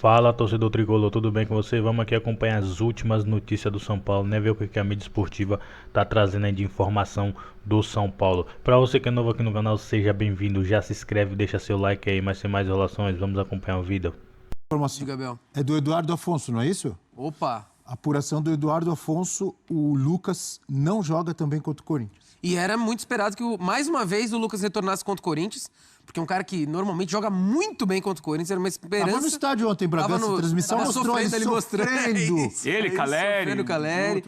Fala, torcedor tricolor, tudo bem com você? Vamos aqui acompanhar as últimas notícias do São Paulo, né? Ver o que a mídia esportiva tá trazendo aí de informação do São Paulo. Para você que é novo aqui no canal, seja bem-vindo, já se inscreve, deixa seu like aí, mas sem mais enrolações, vamos acompanhar o vídeo. Informação. Diga, Abel. É do Eduardo Afonso, não é isso? Opa! Apuração do Eduardo Afonso, o Lucas não joga também contra o Corinthians. E era muito esperado que, mais uma vez, o Lucas retornasse contra o Corinthians, porque é um cara que normalmente joga muito bem contra o Corinthians, era uma esperança. Tava no estádio ontem, Bragança, a transmissão mostrou ele sofrendo. Ele, Caleri, Sofrendo, Caleri.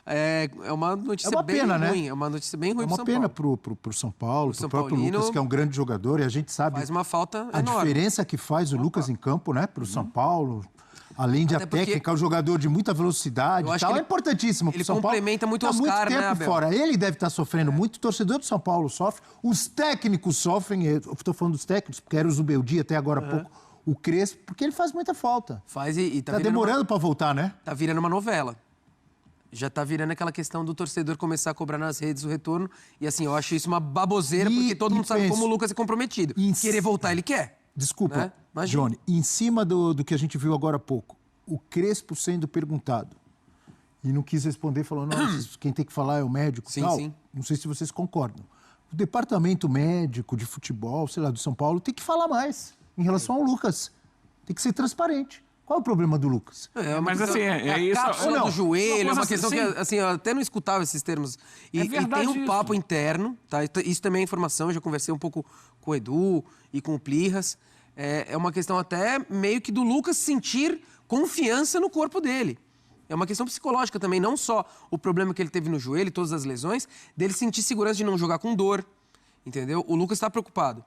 É uma notícia É uma bem pena, ruim, né? é uma notícia bem ruim É pro uma São pena Paulo. pro São Paulo, pro São próprio Paulino, Lucas, que é um grande jogador, e a gente sabe Faz uma falta a enorme. diferença que faz o Lucas em campo, né, pro São Paulo. Além de Até a porque- técnica, é um jogador de muita velocidade Eu e acho tal, que é ele- importantíssimo pro ele São Paulo. complementa muito o Tá muito Oscar, né, tempo Abel? fora. Ele deve estar sofrendo muito, o torcedor do São Paulo sofre, os técnicos sofrem, eu estou falando dos técnicos, porque era o Zubeldia até agora há pouco, o Crespo, porque ele faz muita falta. Faz e Tá demorando para voltar, né? Tá virando uma novela. Já tá virando aquela questão do torcedor começar a cobrar nas redes o retorno. E assim, eu acho isso uma baboseira, E- porque todo e mundo sabe penso- como o Lucas é comprometido. Querer voltar, ele quer. Desculpa, Né? Imagina. Johnny, em cima do que a gente viu agora há pouco, o Crespo sendo perguntado e não quis responder, falou, não, quem tem que falar é o médico e Sim, tal. sim. Não sei se vocês concordam. O departamento médico de futebol, sei lá, do São Paulo, tem que falar mais em relação ao Lucas. Tem que ser transparente. Qual é o problema do Lucas? Mas assim, é isso. A cápsula não, do joelho, é uma coisa questão que, assim, assim, eu até não escutava esses termos. E verdade tem um isso. papo interno, tá? Isso também é informação, eu já conversei um pouco com o Edu e com o Plirras. É uma questão até meio que do Lucas sentir confiança no corpo dele. É uma questão psicológica também, não só o problema que ele teve no joelho, todas as lesões, dele sentir segurança de não jogar com dor, entendeu? O Lucas está preocupado.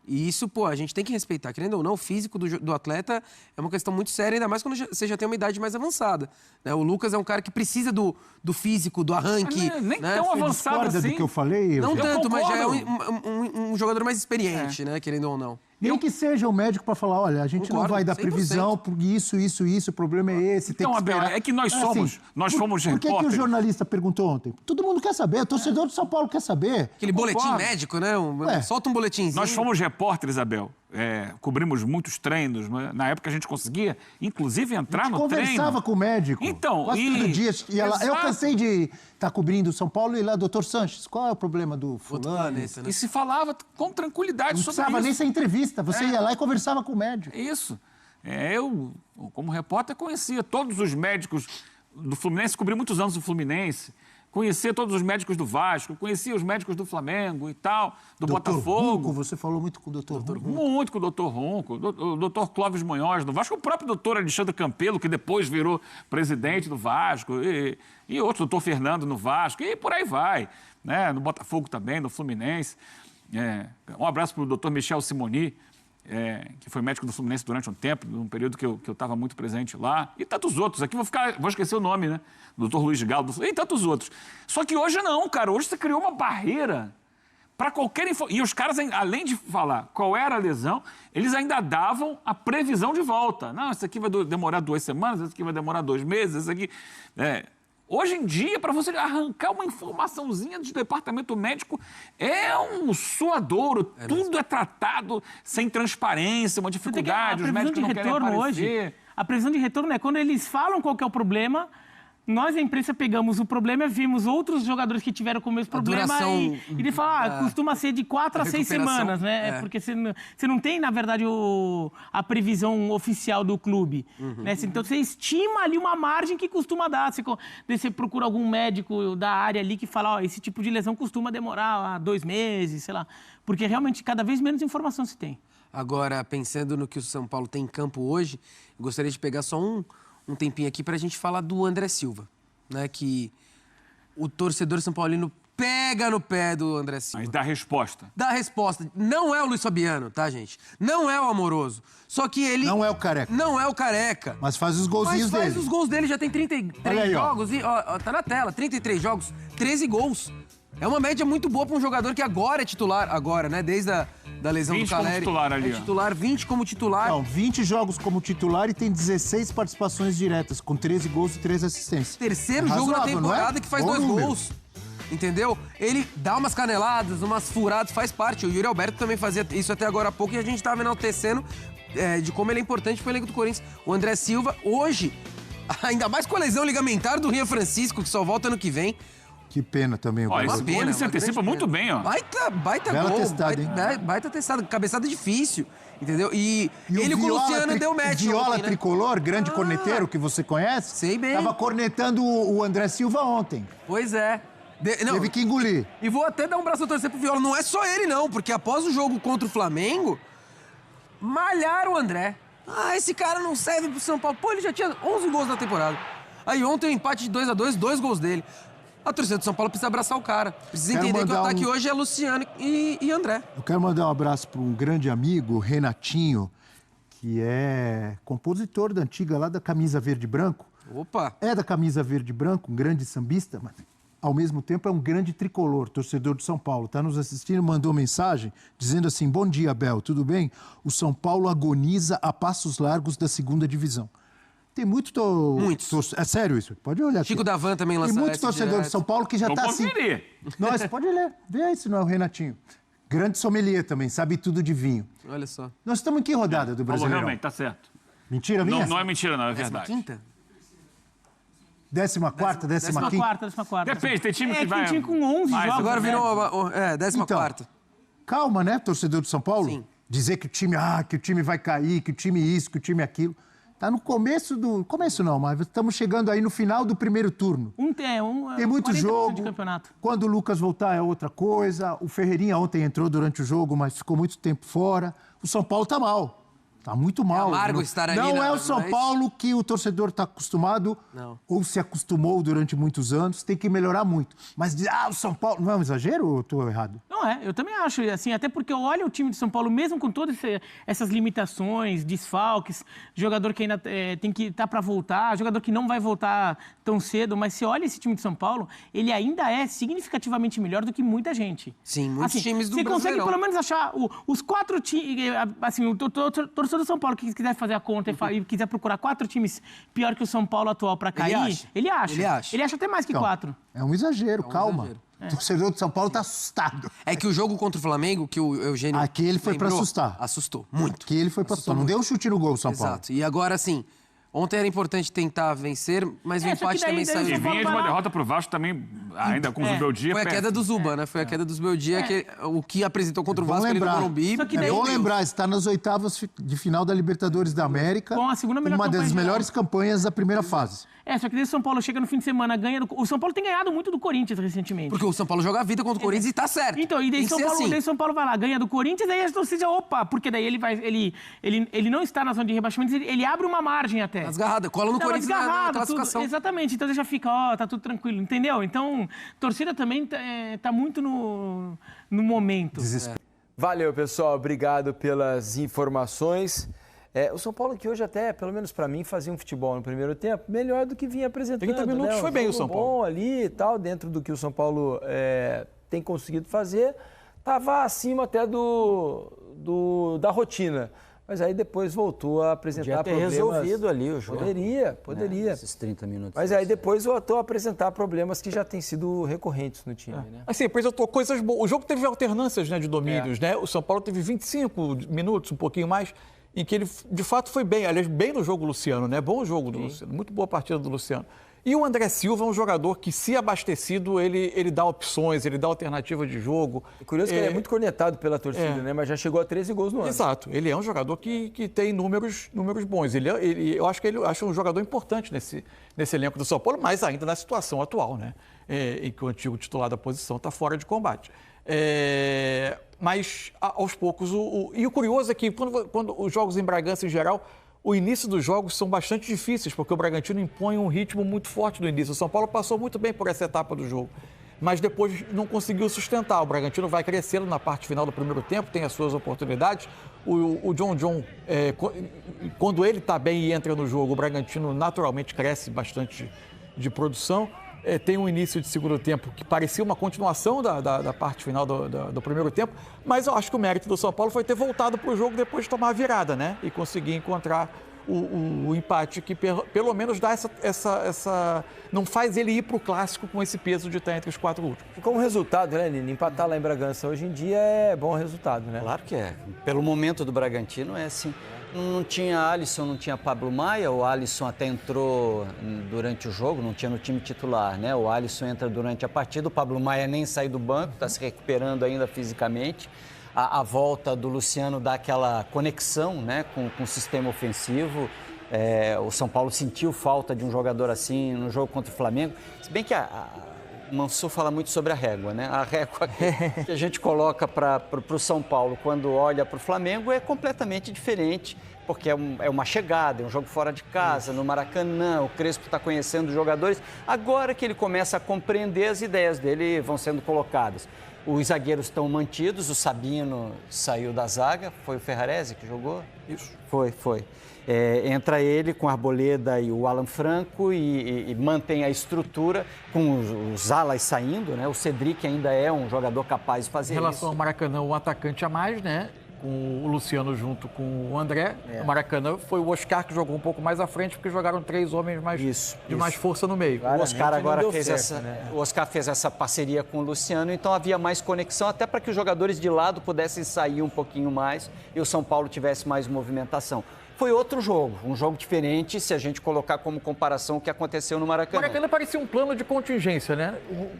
E isso, pô, a gente tem que respeitar. Querendo ou não, o físico do atleta é uma questão muito séria, ainda mais quando você já tem uma idade mais avançada, né? O Lucas é um cara que precisa do físico, do arranque. Nem né? tão Você avançado discorda assim. do que eu falei? Não Eugênio? tanto, mas já é concordo. um jogador mais experiente, né? Querendo ou não. Nem que seja o médico para falar, olha, a gente não Concordo, vai dar 100%. previsão por isso, o problema é esse, tem Então, que Abel, esperar. é que nós fomos Por que o repórteres. jornalista perguntou ontem? Todo mundo quer saber, o torcedor do São Paulo quer saber. Aquele boletim Concordo. médico, né? Ué. Solta um boletimzinho. Nós fomos repórteres, Abel. Cobrimos muitos treinos. Né? Na época a gente conseguia, inclusive, entrar no Conversava treino. com o médico. Então, quase todo dia. Ia lá. Eu Exato. cansei de estar cobrindo o São Paulo e ir lá, doutor Sanches, qual é o problema do Outro fulano? planeta, né? E se falava com tranquilidade Não sobre precisava isso. nem ser entrevista, você ia lá e conversava com o médico. É isso. Eu, como repórter, conhecia todos os médicos do Fluminense, cobri muitos anos o Fluminense, conhecia todos os médicos do Vasco, conhecia os médicos do Flamengo e tal, do Doutor Botafogo. Runco, você falou muito com o doutor Runco. Muito com o doutor Ronco, o doutor Clóvis Munhoz do Vasco, o próprio doutor Alexandre Campelo, que depois virou presidente do Vasco, e outro, doutor Fernando no Vasco, e por aí vai, né? No Botafogo também, no Fluminense. Um abraço para o doutor Michel Simoni, que foi médico do Fluminense durante um tempo, num período que eu estava muito presente lá, e tantos outros. Aqui vou esquecer o nome, né? Doutor Luiz Galo, e tantos outros. Só que hoje não, cara. Hoje você criou uma barreira para qualquer informação. E os caras, além de falar qual era a lesão, eles ainda davam a previsão de volta. Não, isso aqui vai demorar 2 semanas, isso aqui vai demorar 2 meses, isso aqui... Hoje em dia, para você arrancar uma informaçãozinha do departamento médico, é um suadouro. Tudo é tratado sem transparência, uma dificuldade, os médicos não querem aparecer. A previsão de retorno é quando eles falam qual que é o problema, nós, a imprensa, pegamos o problema, vimos outros jogadores que tiveram com o mesmo problema duração e ele fala, costuma ser de 4 a 6 recuperação, semanas, né? Porque você não tem, na verdade, a previsão oficial do clube. Né? Então, você estima ali uma margem que costuma dar. Você procura algum médico da área ali que fala, ó, esse tipo de lesão costuma demorar 2 meses, sei lá. Porque, realmente, cada vez menos informação se tem. Agora, pensando no que o São Paulo tem em campo hoje, eu gostaria de pegar só um tempinho aqui para a gente falar do André Silva, né? Que o torcedor São Paulino pega no pé do André Silva. Mas dá resposta. Dá a resposta. Não é o Luiz Fabiano, tá, gente? Não é o Amoroso. Só que ele... Não é o Careca. Não é o Careca. Mas faz os Mas golzinhos faz dele. os gols dele, já tem 33 Olha aí, ó. jogos. E, ó, tá na tela, 33 jogos, 13 gols. É uma média muito boa para um jogador que agora é titular, né? Desde a lesão 20 do Caleri. como titular ali, É ó. titular, 20 como titular. Não, 20 jogos como titular e tem 16 participações diretas, com 13 gols e 3 assistências. Terceiro É jogo na razoável, temporada não é? que faz Bom 2 número. gols. Entendeu? Ele dá umas caneladas, umas furadas, faz parte. O Yuri Alberto também fazia isso até agora há pouco e a gente tava enaltecendo de como ele é importante pro elenco do Corinthians. O André Silva, hoje, ainda mais com a lesão ligamentar do Rian Francisco, que só volta ano que vem. Que pena também. Ó, Gabriel. esse gol ele se antecipa muito bem, ó. Baita Bela gol. testada, hein? Baita testada. Cabeçada difícil, entendeu? E ele com o Luciano deu match Viola ontem, né? Tricolor, grande corneteiro que você conhece. Sei bem. Tava cornetando o André Silva ontem. Pois é. Não, Teve que engolir. e vou até dar um braço a torcer pro Viola. Não é só ele, não, porque após o jogo contra o Flamengo, malharam o André. Esse cara não serve pro São Paulo. Pô, ele já tinha 11 gols na temporada. Aí ontem um empate de 2-2, 2 gols dele. A torcida do São Paulo precisa abraçar o cara. Precisa Quero entender que o mandar ataque hoje é Luciano e André. Eu quero mandar um abraço para um grande amigo, Renatinho, que é compositor da antiga lá da Camisa Verde e Branco. Opa! É da Camisa Verde e Branco, um grande sambista, mas ao mesmo tempo é um grande tricolor, torcedor do São Paulo. Está nos assistindo, mandou mensagem dizendo assim: bom dia, Abel, tudo bem? O São Paulo agoniza a passos largos da segunda divisão. Tem muitos. É sério isso? Pode olhar. Chico aqui. Davan também lançou. Tem muitos torcedores de São Paulo que já Vou está assim. conferir. Não, você pode ler. Vê aí se não é o Renatinho. Grande sommelier também, sabe tudo de vinho. Olha só. Nós estamos em que rodada do Falou, Brasileirão? realmente, tá certo. Mentira minha? Não é mentira, não, é verdade. Quinta? 14ª, 15ª? 14ª. Depende, tem time que tem vai... time com 11 mais, jogos. Agora né? virou 14ª. Calma, né, torcedor do São Paulo? Sim. Dizer que o time vai cair, que o time isso, que o time aquilo. Tá no começo do... Começo não, mas estamos chegando aí no final do primeiro turno. Tem muito 40% jogo. de campeonato. Quando o Lucas voltar é outra coisa. O Ferreirinha ontem entrou durante o jogo, mas ficou muito tempo fora. O São Paulo tá mal. Tá muito mal. amargo Não- estar ali Não na- é o São mas- Paulo que o torcedor está acostumado Não. ou se acostumou durante muitos anos. Tem que melhorar muito. Mas dizer, o São Paulo... Não é um exagero ou estou errado? Não é, eu também acho, assim, até porque eu olho o time de São Paulo, mesmo com todas essas limitações, desfalques, jogador que ainda tem que estar para voltar, jogador que não vai voltar tão cedo, mas se olha esse time de São Paulo, ele ainda é significativamente melhor do que muita gente. Sim, muitos times do Você consegue Brasileirão. pelo menos achar os 4 times, assim, o torcedor do São Paulo que quiser fazer a conta e quiser procurar 4 times pior que o São Paulo atual para cair, acha. ele acha. Ele acha. Ele acha até mais que Então, 4. É um exagero, calma. exagero. O torcedor do São Paulo está assustado. É que o jogo contra o Flamengo, que o Eugênio Aqui ele foi pra lembrou, assustar. Assustou, muito. Que ele foi para assustar. Não deu um chute no gol, São Paulo. Exato. E agora, assim, ontem era importante tentar vencer, mas o É, só que empate daí- também daí saiu. o E São Paulo vinha de vai uma lá. derrota pro Vasco também, ainda com os Beldia. Foi a queda do Zuba, né? Foi a queda dos Beldia, que o que apresentou contra o Vamos Vasco ali no lembrar. Morumbi. Só que É daí- bom Meu Deus. lembrar, está nas oitavas de final da Libertadores da América. Com a segunda melhor uma campanha das geral. melhores campanhas da primeira fase. Só que daí o São Paulo chega no fim de semana, ganha o São Paulo tem ganhado muito do Corinthians recentemente. Porque o São Paulo joga a vida contra o Corinthians e tá certo. Então, e daí Tem que São ser Paulo, assim. daí São Paulo vai lá, ganha do Corinthians, aí a torcida, opa, porque daí ele não está na zona de rebaixamento, ele abre uma margem até. Desgarrada, cola no Dá uma Corinthians na desgarrada, classificação. tudo, exatamente, então já fica, tá tudo tranquilo, entendeu? Então, torcida também tá muito no momento. Valeu, pessoal. Obrigado pelas informações. O São Paulo que hoje até, pelo menos para mim, fazia um futebol no primeiro tempo melhor do que vinha apresentando. 30 minutos né? foi bem o jogo São Paulo. bom ali e tal, dentro do que o São Paulo tem conseguido fazer. Estava acima até da rotina. Mas aí depois voltou a apresentar Podia ter problemas. resolvido ali o jogo. Poderia. Esses 30 minutos. Mas aí depois voltou a apresentar problemas que já têm sido recorrentes no time, né? Assim, apresentou coisas boas. O jogo teve alternâncias, né, de domínios, né? O São Paulo teve 25 minutos, um pouquinho mais, em que ele, de fato, foi bem. Aliás, bem no jogo do Luciano, né? Bom jogo do Luciano. Muito boa partida do Luciano. E o André Silva é um jogador que, se abastecido, ele dá opções, ele dá alternativa de jogo. É curioso que ele é muito cornetado pela torcida, né? Mas já chegou a 13 gols no ano. Exato. Ele é um jogador que tem números bons. Eu acho que ele é um jogador importante nesse elenco do São Paulo, mas ainda na situação atual, né? Em que o antigo titular da posição está fora de combate. Mas, aos poucos... E o curioso é que, quando os jogos em Bragança, em geral, o início dos jogos são bastante difíceis, porque o Bragantino impõe um ritmo muito forte no início. O São Paulo passou muito bem por essa etapa do jogo, mas depois não conseguiu sustentar. O Bragantino vai crescendo na parte final do primeiro tempo, tem as suas oportunidades. O John, quando ele está bem e entra no jogo, o Bragantino naturalmente cresce bastante de produção. Tem um início de segundo tempo que parecia uma continuação da parte final do primeiro tempo, mas eu acho que o mérito do São Paulo foi ter voltado para o jogo depois de tomar a virada, né? E conseguir encontrar o empate que pelo menos dá essa... não faz ele ir para o clássico com esse peso de estar entre os 4 últimos. E como resultado, né, Nino? Empatar lá em Bragança hoje em dia é bom resultado, né? Claro que é. Pelo momento do Bragantino é assim. Não tinha Alisson, não tinha Pablo Maia. O Alisson até entrou durante o jogo, não tinha no time titular, né? O Alisson entra durante a partida, o Pablo Maia nem sai do banco, está se recuperando ainda fisicamente. A volta do Luciano dá aquela conexão, né, com o sistema ofensivo. O São Paulo sentiu falta de um jogador assim no jogo contra o Flamengo. Se bem que o Mansur fala muito sobre a régua, né? A régua que a gente coloca para o São Paulo quando olha para o Flamengo é completamente diferente, porque é uma chegada, é um jogo fora de casa, no Maracanã, o Crespo está conhecendo os jogadores. Agora que ele começa a compreender, as ideias dele vão sendo colocadas. Os zagueiros estão mantidos, o Sabino saiu da zaga, foi o Ferrarese que jogou? Isso. Foi. Entra ele com a Arboleda e o Alan Franco e mantém a estrutura com os alas saindo, né? O Cedric ainda é um jogador capaz de fazer isso. Em relação ao Maracanã, um atacante a mais, né? Com o Luciano junto com o André. No Maracanã foi o Oscar que jogou um pouco mais à frente, porque jogaram 3 homens mais força no meio. O Oscar agora o Oscar fez essa parceria com o Luciano, então havia mais conexão, até para que os jogadores de lado pudessem sair um pouquinho mais e o São Paulo tivesse mais movimentação. Foi outro jogo, um jogo diferente, se a gente colocar como comparação o que aconteceu no Maracanã. O Maracanã parecia um plano de contingência, né?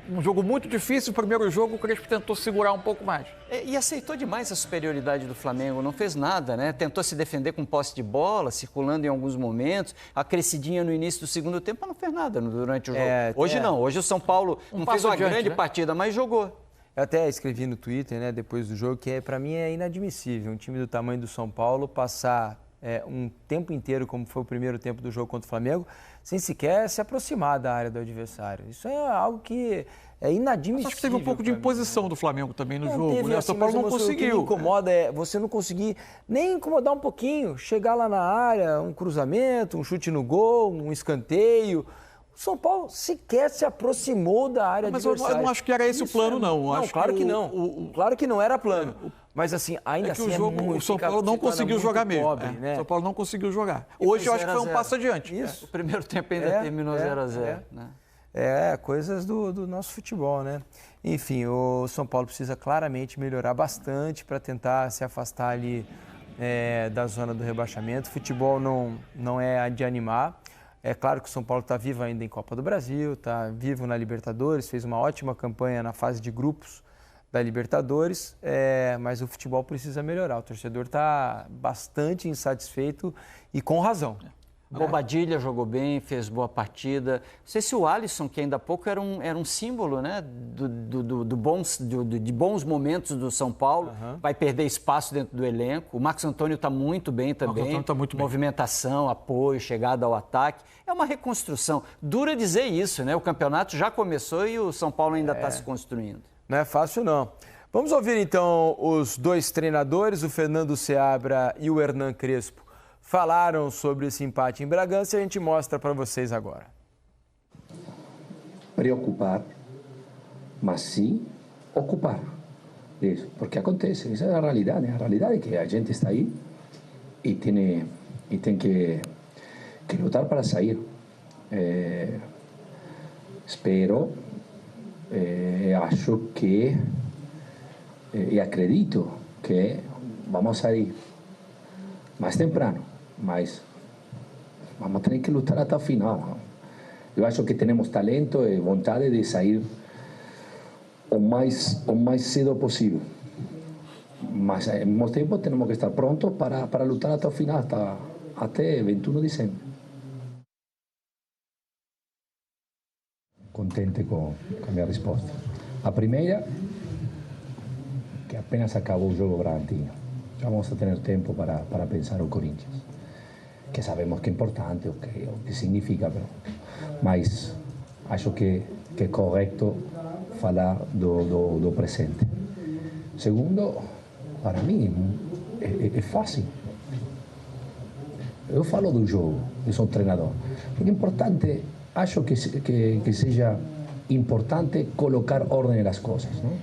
Um jogo muito difícil, o primeiro jogo o Crespo tentou segurar um pouco mais. E aceitou demais a superioridade do Flamengo, não fez nada, né? Tentou se defender com posse de bola, circulando em alguns momentos, a crescidinha no início do segundo tempo, mas não fez nada durante o jogo. Hoje não, hoje o São Paulo não fez uma grande partida, mas jogou. Eu até escrevi no Twitter, né, depois do jogo, que para mim é inadmissível um time do tamanho do São Paulo passar um tempo inteiro, como foi o primeiro tempo do jogo contra o Flamengo, sem sequer se aproximar da área do adversário. Isso é algo que é inadmissível. Acho que teve um pouco de imposição do Flamengo também no jogo, teve, né? O assim, São Paulo não conseguiu. O que me incomoda é você não conseguir nem incomodar um pouquinho, chegar lá na área, um cruzamento, um chute no gol, um escanteio. O São Paulo sequer se aproximou da área adversária. Mas eu não acho que era esse o plano, não. Não, acho claro que não. Claro que não era plano. Mas assim, ainda assim o São Paulo não conseguiu jogar mesmo. Né? O São Paulo não conseguiu jogar. Hoje eu acho que foi um passo adiante. Isso. O primeiro tempo ainda terminou 0-0. Né? Coisas do nosso futebol, né? Enfim, o São Paulo precisa claramente melhorar bastante para tentar se afastar ali da zona do rebaixamento. O futebol não é de animar. É claro que o São Paulo está vivo ainda em Copa do Brasil, está vivo na Libertadores, fez uma ótima campanha na fase de grupos da Libertadores, mas o futebol precisa melhorar. O torcedor está bastante insatisfeito e com razão. Bobadilha jogou bem, fez boa partida. Não sei se o Alisson, que ainda há pouco era um símbolo, né, de bons momentos do São Paulo, vai perder espaço dentro do elenco. O Marcos Antônio está muito bem também. Marcos Antônio está muito bem. Movimentação, apoio, chegada ao ataque. É uma reconstrução. Dura dizer isso, né? O campeonato já começou e o São Paulo ainda está se construindo. Não é fácil, não. Vamos ouvir, então, os dois treinadores, o Fernando Seabra e o Hernan Crespo, falaram sobre esse empate em Bragança e a gente mostra para vocês agora. Preocupar, mas sim ocupar. Isso, porque acontece, essa é a realidade. A realidade é que a gente está aí e tem que lutar para sair. Espero, acho que e acredito que vamos sair mais temprano, mas vamos ter que lutar até o final. Eu acho que temos talento e vontade de sair o mais cedo possível. Mas ao mesmo tempo temos que estar prontos para lutar até o final, até 21 de dezembro. Contente com a minha resposta. A primeira, que apenas acabou o jogo Bragantino. Já vamos ter tempo para pensar o Corinthians, que sabemos que é importante, o que significa, mas acho que é correto falar do presente. Segundo, para mim é fácil. Eu falo do jogo, eu sou treinador, porque é importante, acho que seja importante colocar ordem nas coisas, não?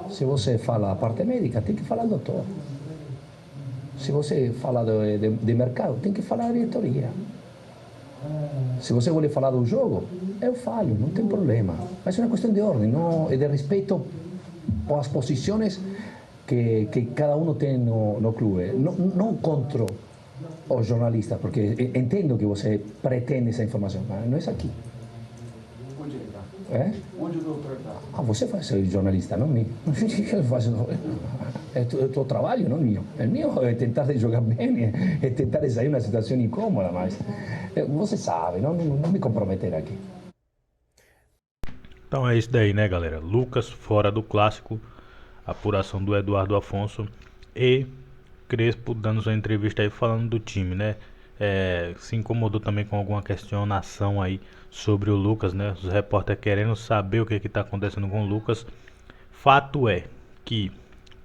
Se você fala a parte médica, tem que falar do doutor. Se você fala de mercado, tem que falar da diretoria. Se você quer falar do jogo, eu falo, não tem problema. Mas é uma questão de ordem, não, e de respeito às posições que cada uno tem no clube. Não contra os jornalistas, porque entendo que você pretende essa informação, mas não é aqui. Onde ele está? É? Onde o doutor está? Ah, você faz ser jornalista, não mim. É o teu trabalho, não meu. O meu é tentar jogar bem, é tentar sair uma situação incômoda, mas você sabe, não me comprometer aqui. Então é isso daí, né, galera? Lucas fora do clássico, apuração do Eduardo Afonso e Crespo dando sua entrevista aí falando do time, né? Se incomodou também com alguma questionação aí sobre o Lucas, né? Os repórteres querendo saber o que está acontecendo com o Lucas. Fato é que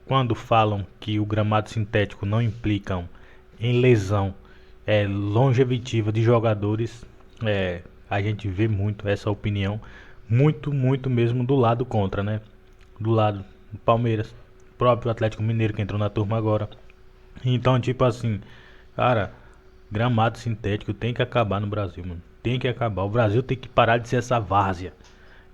quando falam que o gramado sintético não implicam em lesão longevitiva de jogadores, a gente vê muito essa opinião, muito mesmo do lado contra, né? Do lado do Palmeiras, próprio Atlético Mineiro que entrou na turma agora. Então, tipo assim, cara, gramado sintético tem que acabar no Brasil, mano. Tem que acabar. O Brasil tem que parar de ser essa várzea.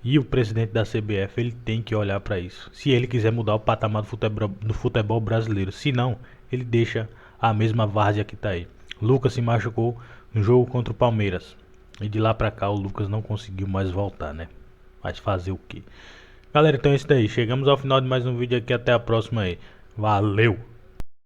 E o presidente da CBF, ele tem que olhar pra isso. Se ele quiser mudar o patamar do futebol brasileiro. Se não, ele deixa a mesma várzea que tá aí. Lucas se machucou no jogo contra o Palmeiras. E de lá pra cá o Lucas não conseguiu mais voltar, né? Mas fazer o quê? Galera, então é isso daí. Chegamos ao final de mais um vídeo aqui. Até a próxima aí. Valeu!